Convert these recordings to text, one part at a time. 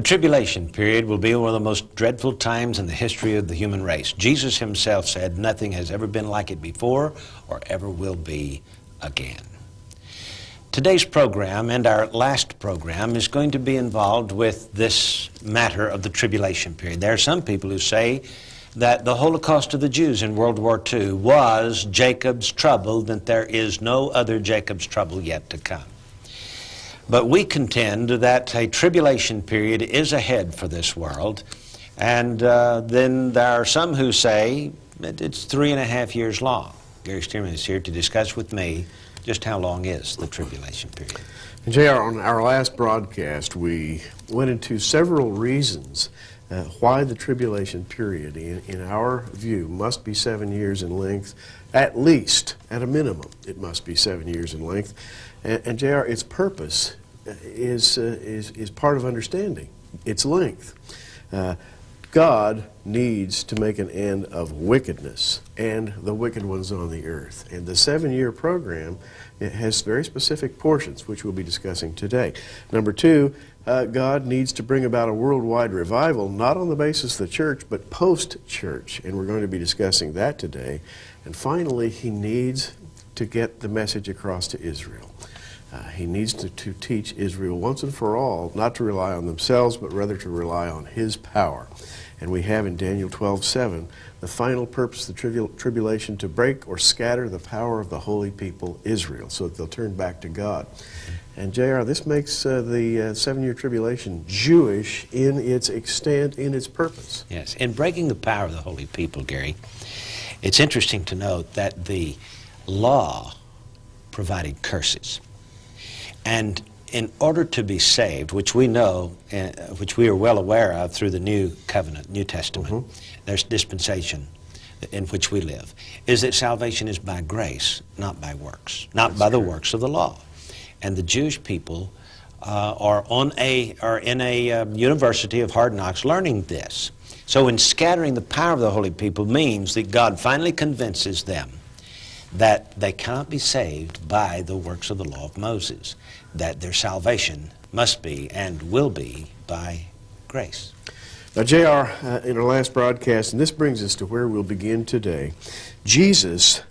tribulation period will be one of the most dreadful times in the history of the human race. Jesus himself said nothing has ever been like it before or ever will be again. Today's program and our last program is going to be involved with this matter of the tribulation period. There are some people who say that the Holocaust of the Jews in World War II was Jacob's trouble, that there is no other Jacob's trouble yet to come. But we contend that a tribulation period is ahead for this world, and then there are some who say that it's 3.5 years long. Gary Stearman is here to discuss with me just how long is the tribulation period. And J.R., on our last broadcast, we went into several reasons why the tribulation period, in our view, must be 7 years in length, at least, at a minimum, it must be 7 years in length. And J.R., its purpose is part of understanding its length. God needs to make an end of wickedness and the wicked ones on the earth. And the 7-year program, it has very specific portions, which we'll be discussing today. Number two, God needs to bring about a worldwide revival, not on the basis of the church, but post-church. And we're going to be discussing that today. And finally, he needs to get the message across to Israel. He needs to teach Israel once and for all not to rely on themselves, but rather to rely on his power. And we have in Daniel 12:7 the final purpose of the tribulation, to break or scatter the power of the holy people Israel, so that they'll turn back to God. And J.R., this makes the 7-year tribulation Jewish in its extent, in its purpose. Yes, in breaking the power of the holy people, Gary, it's interesting to note that the law provided curses. And in order to be saved, which we know, which we are well aware of through the New Covenant, New Testament, there's dispensation in which we live, is that salvation is by grace, not by works, not by the works of the law. And the Jewish people are in a university of hard knocks learning this. So in scattering the power of the holy people means that God finally convinces them that they cannot be saved by the works of the law of Moses, that their salvation must be and will be by grace. Now, J.R., in our last broadcast, and this brings us to where we'll begin today, Jesus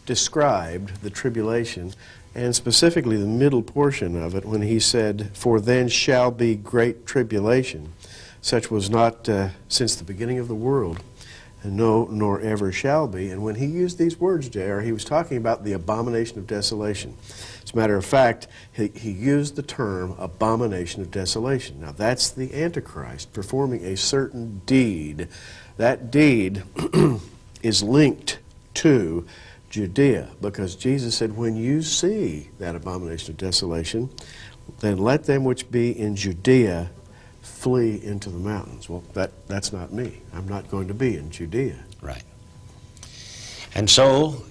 described the tribulation, and specifically the middle portion of it, when he said, "For then shall be great tribulation, such was not since the beginning of the world, and no, nor ever shall be." And when he used these words, J.R., he was talking about the abomination of desolation. As a matter of fact, he used the term abomination of desolation. Now, that's the Antichrist performing a certain deed. That deed is linked to Judea, because Jesus said, when you see that abomination of desolation, then let them which be in Judea flee into the mountains. Well, that's not me. I'm not going to be in Judea. Right. And so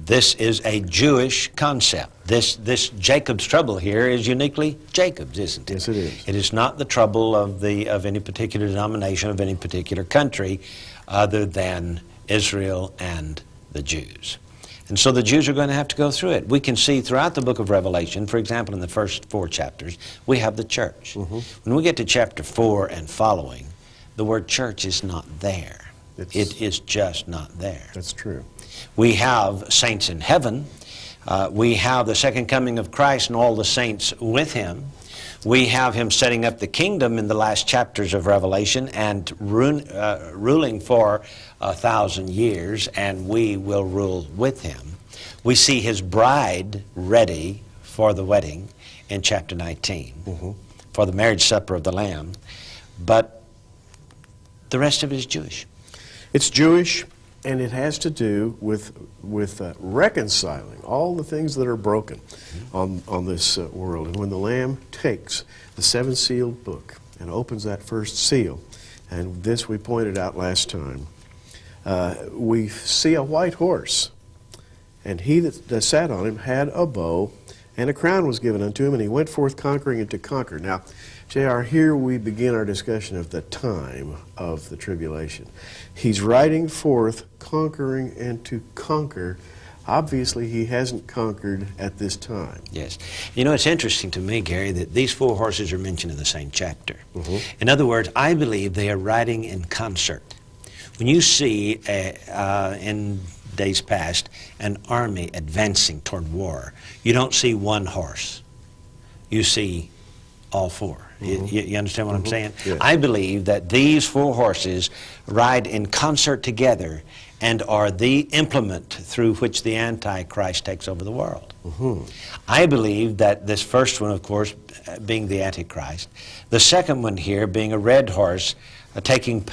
this is a Jewish concept. This Jacob's trouble here is uniquely Jacob's, isn't it? Yes, it is. It is not the trouble of any particular denomination, of any particular country, other than Israel and the Jews. And so the Jews are going to have to go through it. We can see throughout the book of Revelation, for example, in the first 4 chapters, we have the church. When we get to chapter 4 and following, the word church is not there. It is just not there. That's true. We have saints in heaven. We have the second coming of Christ and all the saints with him. We have him setting up the kingdom in the last chapters of Revelation and ruling for 1,000 years, and we will rule with him. We see his bride ready for the wedding in chapter 19, for the marriage supper of the Lamb. But the rest of it is Jewish. It's Jewish, and it has to do with reconciling all the things that are broken on this world. And when the Lamb takes the 7-sealed book and opens that first seal, and this we pointed out last time, we see a white horse, and he that sat on him had a bow, and a crown was given unto him, and he went forth conquering and to conquer. Now, J.R., here we begin our discussion of the time of the tribulation. He's riding forth, conquering and to conquer obviously he hasn't conquered at this time. Yes. You know, it's interesting to me, Gary, that these four horses are mentioned in the same chapter. Mm-hmm. In other words, I believe they are riding in concert. When you see, in days past, an army advancing toward war, you don't see one horse. You see all four. Mm-hmm. You understand what I'm saying? Yes. I believe that these four horses ride in concert together and are the implement through which the Antichrist takes over the world. Mm-hmm. I believe that this first one, of course, being the Antichrist, the second one here being a red horse taking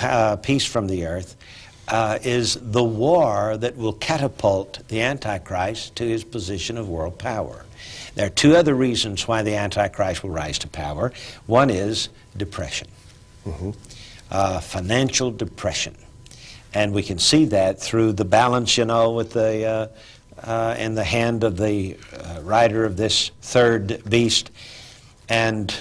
peace from the earth, is the war that will catapult the Antichrist to his position of world power. There are two other reasons why the Antichrist will rise to power. One is depression, financial depression. And we can see that through the balance, you know, with the, in the hand of the rider of this third beast, and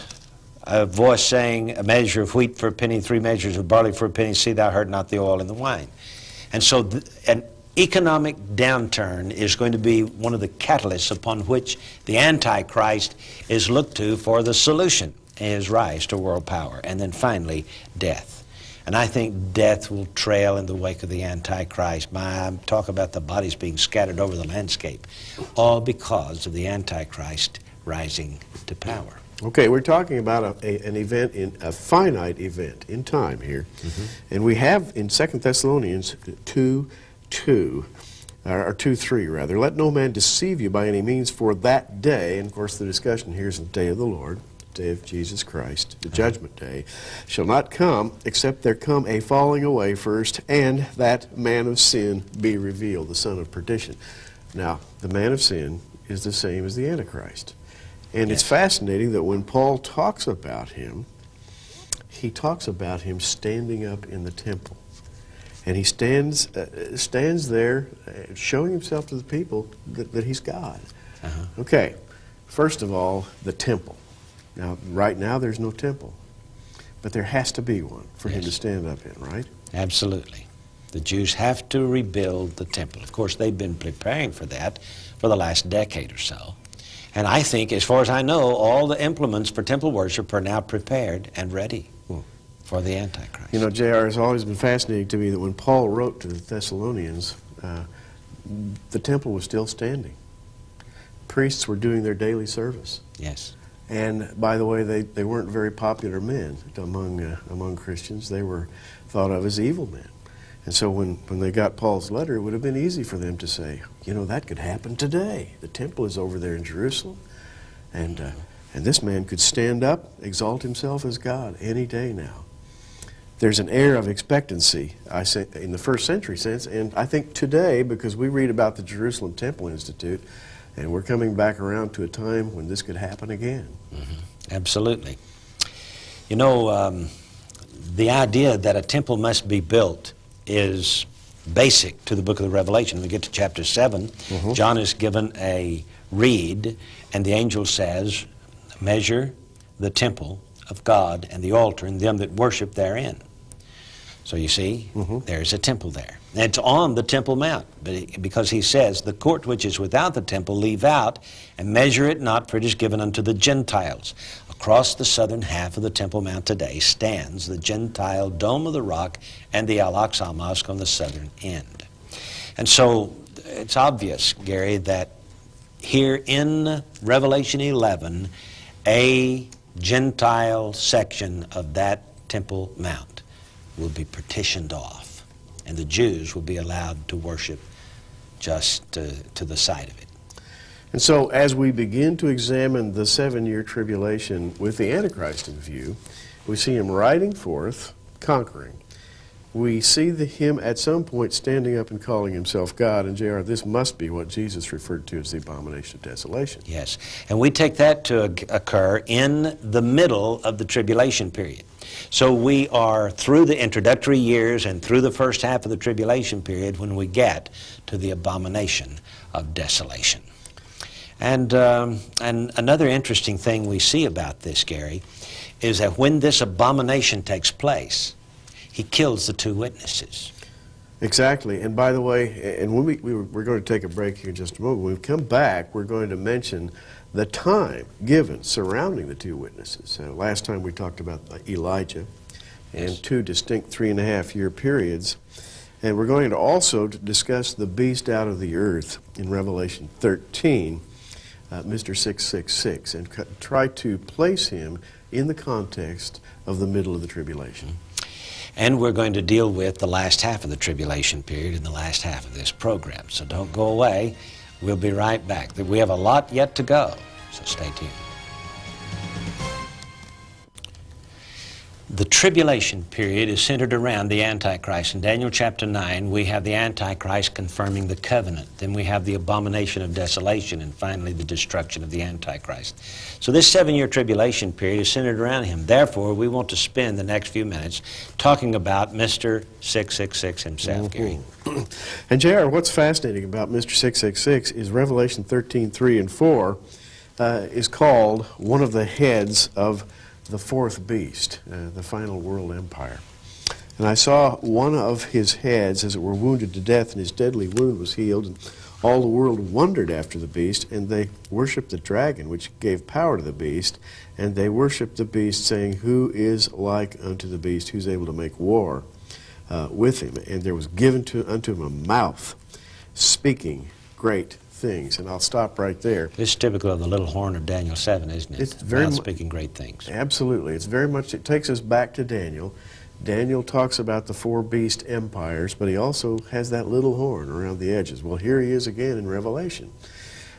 a voice saying, a measure of wheat for a penny, 3 measures of barley for a penny, see thou hurt not the oil and the wine. And so an economic downturn is going to be one of the catalysts upon which the Antichrist is looked to for the solution, his rise to world power. And then finally, death. And I think death will trail in the wake of the Antichrist. Talk about the bodies being scattered over the landscape, all because of the Antichrist rising to power. Okay, we're talking about an event, a finite event in time here. And we have in 2 Thessalonians 2:2, or 2:3 rather, let no man deceive you by any means, for that day, and of course the discussion here is the day of the Lord, the day of Jesus Christ, the judgment day, shall not come except there come a falling away first, and that man of sin be revealed, the son of perdition. Now, the man of sin is the same as the Antichrist. And it's fascinating that when Paul talks about him, he talks about him standing up in the temple. And he stands there showing himself to the people that he's God. Okay, first of all, the temple. Now, right now there's no temple, but there has to be one for him to stand up in, right? Absolutely. The Jews have to rebuild the temple. Of course, they've been preparing for that for the last decade or so. And I think, as far as I know, all the implements for temple worship are now prepared and ready for the Antichrist. You know, J.R., it's always been fascinating to me that when Paul wrote to the Thessalonians, the temple was still standing. Priests were doing their daily service. Yes. And, by the way, they weren't very popular men among Christians. They were thought of as evil men. And so when they got Paul's letter, it would have been easy for them to say, you know, that could happen today. The temple is over there in Jerusalem, and this man could stand up, exalt himself as God any day now. There's an air of expectancy, I say, in the first century sense, and I think today, because we read about the Jerusalem Temple Institute, and we're coming back around to a time when this could happen again. Absolutely. You know, the idea that a temple must be built is basic to the book of the Revelation. When we get to chapter 7, John is given a reed, and the angel says, measure the temple of God and the altar and them that worship therein. So you see, there's a temple there. And it's on the Temple Mount, because he says, the court which is without the temple leave out, and measure it not, for it is given unto the Gentiles. Across the southern half of the Temple Mount today stands the Gentile Dome of the Rock and the Al-Aqsa Mosque on the southern end. And so it's obvious, Gary, that here in Revelation 11, a Gentile section of that Temple Mount will be partitioned off, and the Jews will be allowed to worship just to the side of it. And so as we begin to examine the 7-year tribulation with the Antichrist in view, we see him riding forth, conquering. We see him at some point standing up and calling himself God. And J.R., this must be what Jesus referred to as the abomination of desolation. Yes, and we take that to occur in the middle of the tribulation period. So we are through the introductory years and through the first half of the tribulation period when we get to the abomination of desolation. And another interesting thing we see about this, Gary, is that when this abomination takes place, he kills the 2 witnesses. Exactly. And by the way, and when we're going to take a break here in just a moment. When we come back, we're going to mention the time given surrounding the two witnesses. Last time we talked about Elijah and two distinct 3.5-year periods. And we're going to also discuss the beast out of the earth in Revelation 13, Mr. 666, and try to place him in the context of the middle of the tribulation. And we're going to deal with the last half of the tribulation period in the last half of this program. So don't go away. We'll be right back. We have a lot yet to go, so stay tuned. The tribulation period is centered around the Antichrist. In Daniel chapter 9, we have the Antichrist confirming the covenant. Then we have the abomination of desolation, and finally the destruction of the Antichrist. So this 7-year tribulation period is centered around him. Therefore, we want to spend the next few minutes talking about Mr. 666 himself, Gary. And J.R., what's fascinating about Mr. 666 is Revelation 13:3 and 4 is called one of the heads of the fourth beast, the final world empire. And I saw one of his heads, as it were, wounded to death, and his deadly wound was healed. And all the world wondered after the beast, and they worshipped the dragon, which gave power to the beast. And they worshipped the beast, saying, "Who is like unto the beast? Who's able to make war with him?" And there was given unto him a mouth, speaking great things. And I'll stop right there. This is typical of the little horn of Daniel 7, isn't it? It's very much speaking great things. Absolutely. It's very much, it takes us back to Daniel. Daniel talks about the four beast empires, but he also has that little horn around the edges. Well, here he is again in Revelation.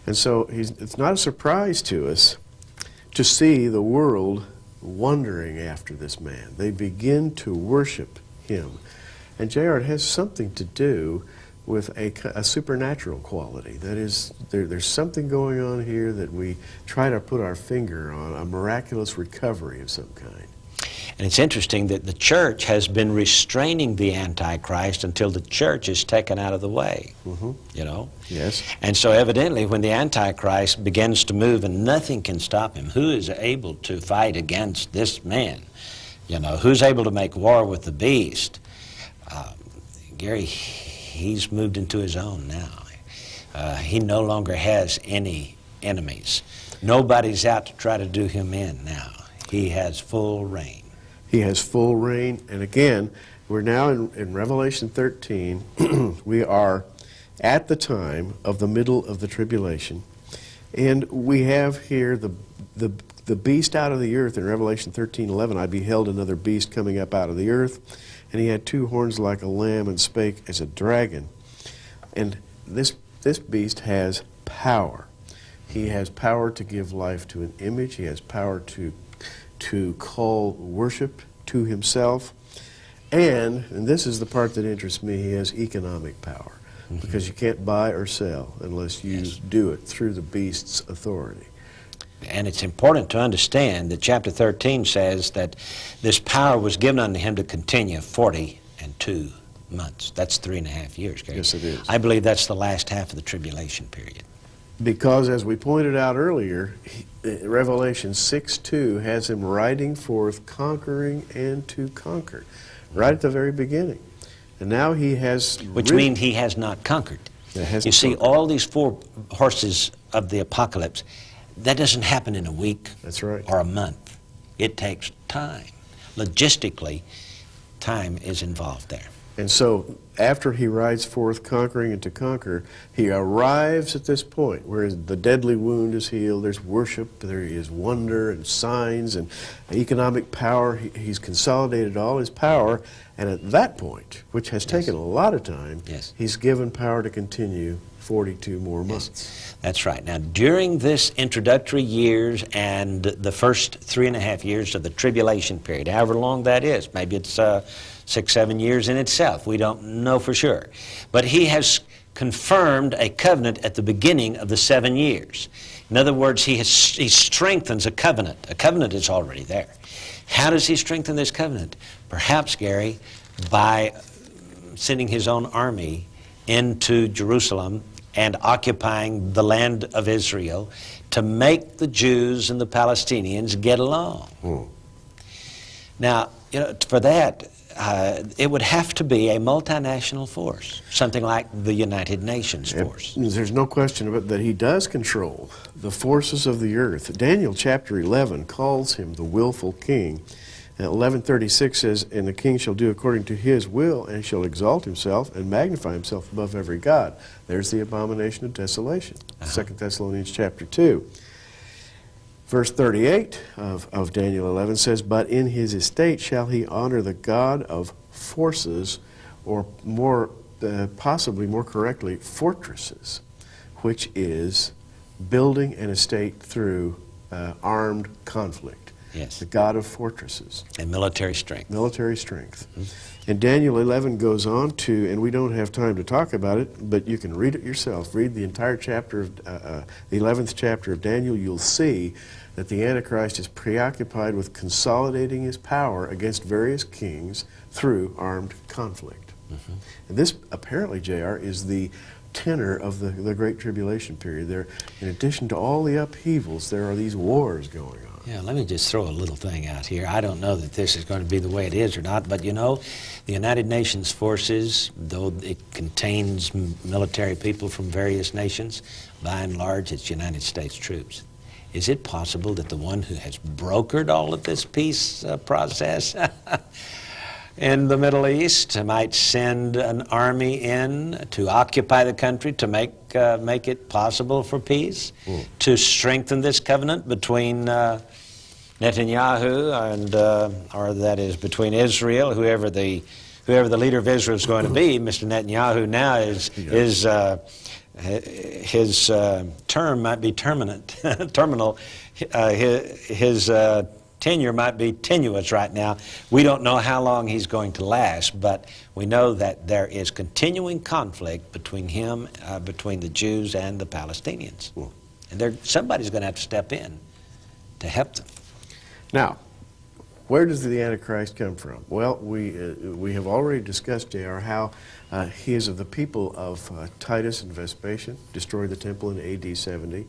And so it's not a surprise to us to see the world wondering after this man. They begin to worship him. And J.R., it has something to do with a supernatural quality. That is, there's something going on here that we try to put our finger on, a miraculous recovery of some kind. And it's interesting that the church has been restraining the Antichrist until the church is taken out of the way, you know? Yes. And so evidently when the Antichrist begins to move and nothing can stop him, who is able to fight against this man? You know, who's able to make war with the beast? Gary, he's moved into his own now. He no longer has any enemies. Nobody's out to try to do him in now. He has full reign. He has full reign. And again, we're now in Revelation 13. We are at the time of the middle of the tribulation. And we have here the beast out of the earth. In Revelation 13:11, I beheld another beast coming up out of the earth, and he had two horns like a lamb and spake as a dragon. And this beast has power. He has power to give life to an image. He has power to call worship to himself. And this is the part that interests me, he has economic power. Because you can't buy or sell unless you do it through the beast's authority. And it's important to understand that chapter 13 says that this power was given unto him to continue 42 months. That's 3.5 years, Gary. Yes, it is. I believe that's the last half of the tribulation period. Because, as we pointed out earlier, Revelation 6:2 has him riding forth, conquering and to conquer, right at the very beginning. And now he has... Which means he has not conquered. You see, all these four horses of the apocalypse, that doesn't happen in a week. That's right. Or a month. It takes time. Logistically, time is involved there. And so, after he rides forth conquering and to conquer, he arrives at this point where the deadly wound is healed, there's worship, there is wonder and signs and economic power. He's consolidated all his power, and at that point, which has taken a lot of time, he's given power to continue 42 more months. That's right. Now, during this introductory years and the first 3.5 years of the tribulation period, however long that is, maybe it's 6-7 years in itself, we don't know for sure. But he has confirmed a covenant at the beginning of the 7 years. In other words, he strengthens a covenant. A covenant is already there. How does he strengthen this covenant? Perhaps, Gary, by sending his own army into Jerusalem and occupying the land of Israel to make the Jews and the Palestinians get along. Now, you know, for that, it would have to be a multinational force, something like the United Nations force. There's no question about that he does control the forces of the earth. Daniel chapter 11 calls him the willful king. 11:36 says, "And the king shall do according to his will, and shall exalt himself and magnify himself above every god." There's the abomination of desolation. 2 Thessalonians chapter 2. Verse 38 of Daniel 11 says, "But in his estate shall he honor the God of forces," or possibly more correctly, fortresses, which is building an estate through armed conflict. Yes. The God of fortresses. And military strength. Military strength. And Daniel 11 goes on to, and we don't have time to talk about it, but you can read it yourself. Read the entire chapter of, the 11th chapter of Daniel. You'll see that the Antichrist is preoccupied with consolidating his power against various kings through armed conflict. And this, apparently, J.R., is the tenor of the Great Tribulation period. There, in addition to all the upheavals, there are these wars going on. Yeah, let me just throw a little thing out here. I don't know that this is going to be the way it is or not, but you know, the United Nations forces, though it contains military people from various nations, by and large it's United States troops. Is it possible that the one who has brokered all of this peace process in the Middle East might send an army in to occupy the country to make it possible for peace, to strengthen this covenant between Netanyahu and, or that is between Israel, whoever the leader of Israel is going to be. Mr. Netanyahu now his term might be terminal. His tenure might be tenuous right now. We don't know how long he's going to last, but we know that there is continuing conflict between him, between the Jews and the Palestinians. And somebody's going to have to step in to help them. Now, where does the Antichrist come from? Well, we have already discussed, J.R., how he is of the people of Titus and Vespasian, destroyed the temple in A.D. 70.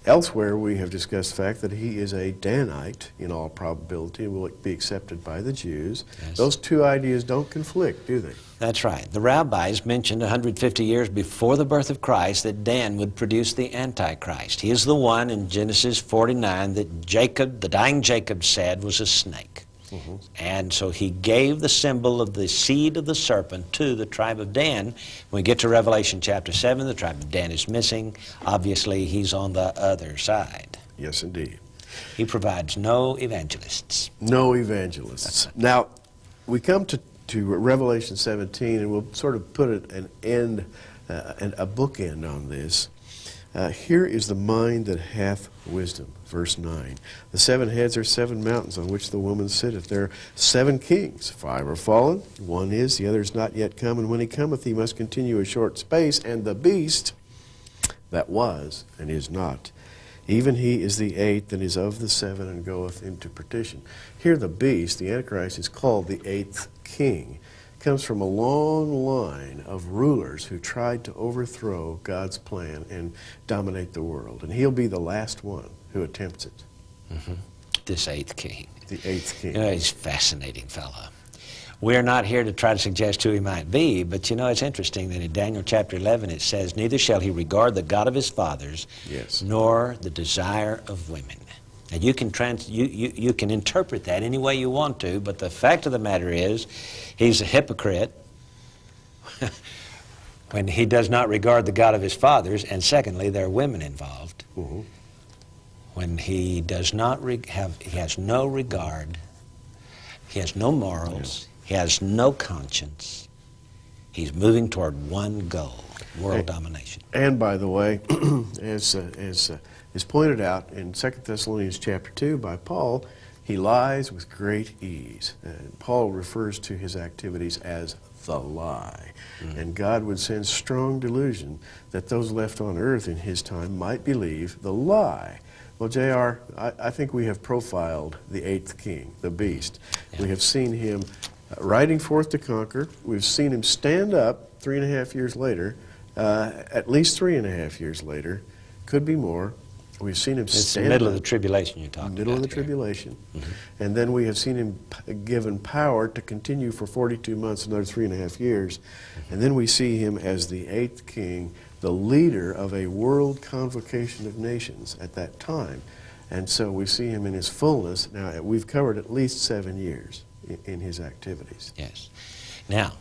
Elsewhere, we have discussed the fact that he is a Danite, in all probability, and will be accepted by the Jews. Yes. Those two ideas don't conflict, do they? That's right. The rabbis mentioned 150 years before the birth of Christ that Dan would produce the Antichrist. He is the one in Genesis 49 that Jacob, the dying Jacob, said was a snake. And so he gave the symbol of the seed of the serpent to the tribe of Dan. When we get to Revelation chapter 7, the tribe of Dan is missing. Obviously, he's on the other side. Yes, indeed. He provides no evangelists. No evangelists. Now, we come to Revelation 17, and we'll sort of put an end, a bookend on this. Here is the mind that hath wisdom. Verse 9. The 7 heads are 7 mountains on which the woman sitteth. There are 7 kings. 5 are fallen. 1 is, the other is not yet come. And when he cometh, he must continue a short space. And the beast that was and is not, even he is the 8th and is of the 7 and goeth into perdition. Here the beast, the Antichrist, is called the 8th king. Comes from a long line of rulers who tried to overthrow God's plan and dominate the world. And he'll be the last one who attempts it. This 8th king. The 8th king. You know, he's a fascinating fellow. We're not here to try to suggest who he might be, but you know, it's interesting that in Daniel chapter 11 it says, "Neither shall he regard the God of his fathers, nor the desire of women." And you can you can interpret that any way you want to, but the fact of the matter is, he's a hypocrite when he does not regard the God of his fathers, and secondly, there are women involved. When he does not he has no regard, he has no morals, he has no conscience. He's moving toward one goal: world domination. And by the way, as is pointed out in 2 Thessalonians chapter 2 by Paul, he lies with great ease. Paul refers to his activities as the lie. And God would send strong delusion that those left on earth in his time might believe the lie. Well, J.R., I think we have profiled the 8th king, the beast. We have seen him riding forth to conquer. We've seen him stand up 3.5 years later, at least 3.5 years later, could be more, We've seen him It's the stand middle of up. the tribulation you're talking Middle about. of the Gary. tribulation. Mm-hmm. And then we have seen him given power to continue for 42 months, another 3.5 years. And then we see him as the 8th king, the leader of a world convocation of nations at that time. And so we see him in his fullness. Now, we've covered at least 7 years in his activities. Yes. Now,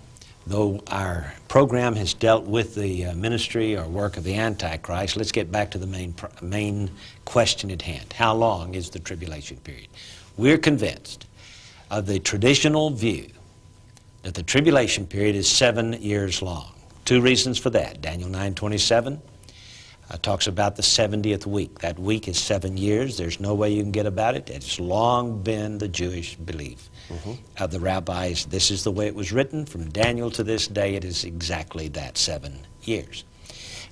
though our program has dealt with the ministry or work of the Antichrist, let's get back to the main question at hand. How long is the tribulation period? We're convinced of the traditional view that the tribulation period is 7 years long. 2 reasons for that. Daniel 9:27 talks about the 70th week. That week is 7 years. There's no way you can get about it. It's long been the Jewish belief of the rabbis. This is the way it was written. From Daniel to this day, it is exactly that, 7 years.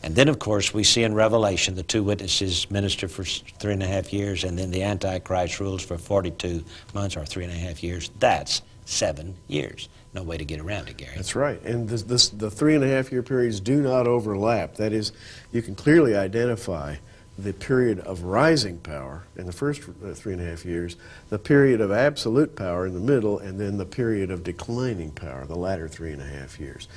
And then, of course, we see in Revelation the 2 witnesses minister for 3.5 years, and then the Antichrist rules for 42 months or 3.5 years. That's 7 years. No way to get around it, Gary. That's right. And the 3.5 year periods do not overlap. That is, you can clearly identify the period of rising power in the first 3.5 years, the period of absolute power in the middle, and then the period of declining power, the latter 3.5 years.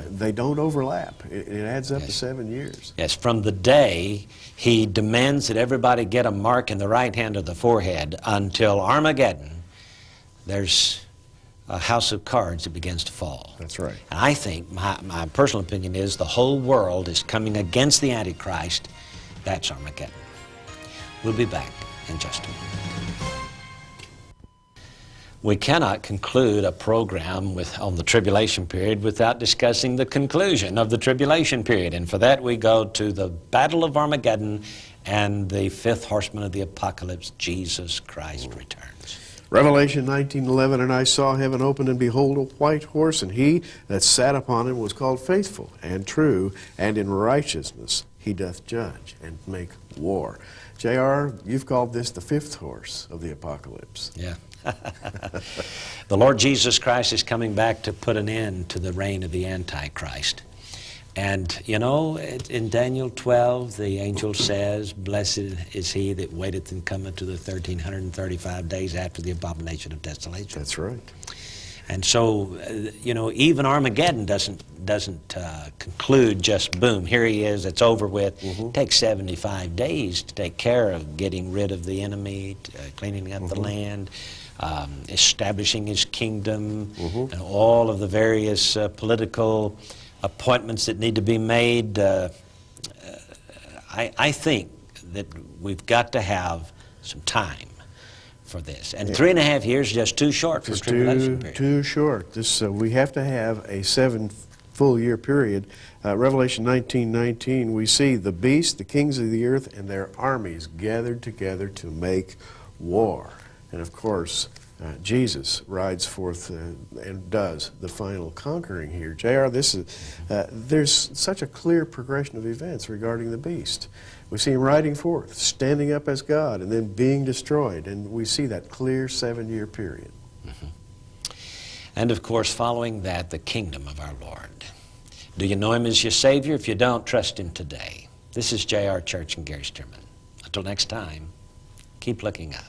They don't overlap. It adds up to 7 years. Yes, from the day he demands that everybody get a mark in the right hand of the forehead until Armageddon, there's a house of cards that begins to fall. That's right. And I think, my personal opinion is, the whole world is coming against the Antichrist. That's Armageddon. We'll be back in just a moment. We cannot conclude a program on the tribulation period without discussing the conclusion of the tribulation period. And for that we go to the Battle of Armageddon and the 5th horseman of the apocalypse, Jesus Christ, returns. Revelation 19:11, and I saw heaven open, and behold, a white horse, and he that sat upon him was called Faithful and True, and in righteousness he doth judge and make war. J.R., you've called this the 5th horse of the apocalypse. Yeah. The Lord Jesus Christ is coming back to put an end to the reign of the Antichrist. And, you know, in Daniel 12, the angel says, "Blessed is he that waiteth and cometh to the 1,335 days after the abomination of desolation." That's right. And so, you know, even Armageddon doesn't conclude just, boom, here he is, it's over with. It takes 75 days to take care of getting rid of the enemy, cleaning up the land, establishing his kingdom, and all of the various political appointments that need to be made. I think that we've got to have some time for this. And 3.5 years is just too short for the tribulation period. Too short. We have to have a 7 full year period. Revelation 19:19, we see the beast, the kings of the earth, and their armies gathered together to make war. And of course, Jesus rides forth and does the final conquering here. J.R., there's such a clear progression of events regarding the beast. We see him riding forth, standing up as God, and then being destroyed. And we see that clear 7-year period. And of course, following that, the kingdom of our Lord. Do you know him as your Savior? If you don't, trust him today. This is J.R. Church and Gary Sturman. Until next time, keep looking up.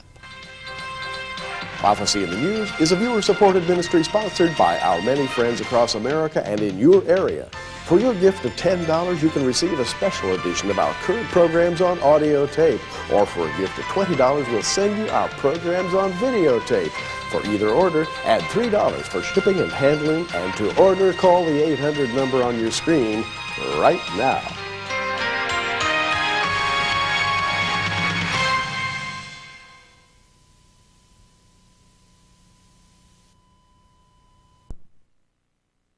Prophecy in the News is a viewer-supported ministry sponsored by our many friends across America and in your area. For your gift of $10, you can receive a special edition of our current programs on audio tape. Or for a gift of $20, we'll send you our programs on videotape. For either order, add $3 for shipping and handling. And to order, call the 800 number on your screen right now.